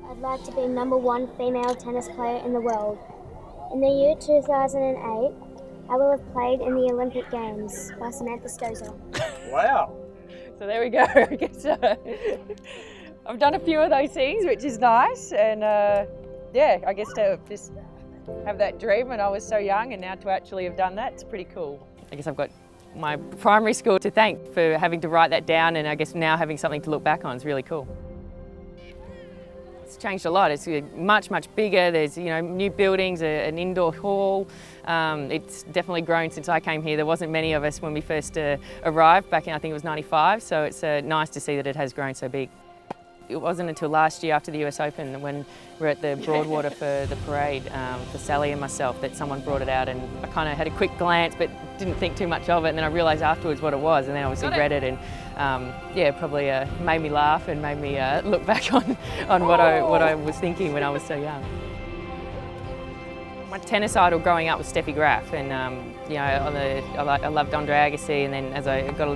I'd like to be #1 female tennis player in the world. In the year 2008, I will have played in the Olympic Games by Samantha Stosur. Wow. So there we go. I guess I've done a few of those things, which is nice. And yeah, I guess to just have that dream when I was so young and now to actually have done that, it's pretty cool. I guess I've got my primary school to thank for having to write that down, and I guess now having something to look back on is really cool. It's changed a lot. It's much bigger. There's new buildings, an indoor hall. It's definitely grown since I came here. There wasn't many of us when we first arrived back in, I think it was '95, so it's nice to see that it has grown so big. It wasn't until last year after the US Open when we were at the Broadwater for the parade for Sally and myself that someone brought it out, and I kind of had a quick glance but didn't think too much of it, and then I realised afterwards what it was, and then I obviously read it, and yeah, probably made me laugh and made me look back on what I was thinking when I was so young. My tennis idol growing up was Steffi Graf, and I loved Andre Agassi, and then as I got a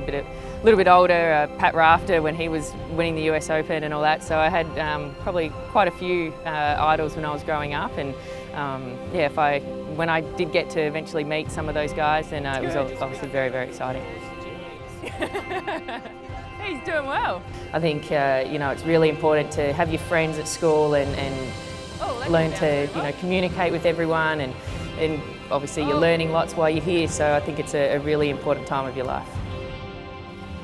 little bit older, Pat Rafter when he was winning the US Open and all that. So I had probably quite a few idols when I was growing up, and yeah, when I did get to eventually meet some of those guys, then it was obviously very exciting. He's doing well. I think it's really important to have your friends at school and learn to communicate with everyone, and obviously you're learning lots while you're here, so I think it's a really important time of your life.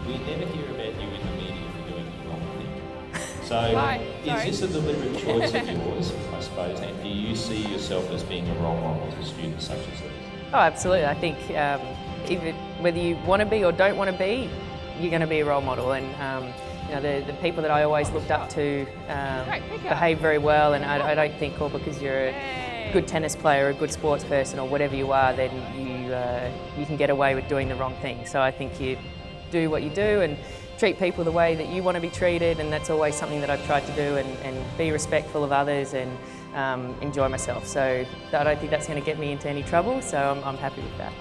We never hear about you in the media for doing the wrong thing. So is this a deliberate choice of yours, I suppose, and do you see yourself as being a role model to students such as these? Oh, absolutely. I think even whether you want to be or don't want to be, you're going to be a role model, and the people that I always looked up to behave very well, and I don't think because you're a good tennis player, or a good sports person, or whatever you are, then you can get away with doing the wrong thing. So I think you do what you do and treat people the way that you want to be treated, and that's always something that I've tried to do, and be respectful of others and enjoy myself. So I don't think that's going to get me into any trouble, so I'm happy with that.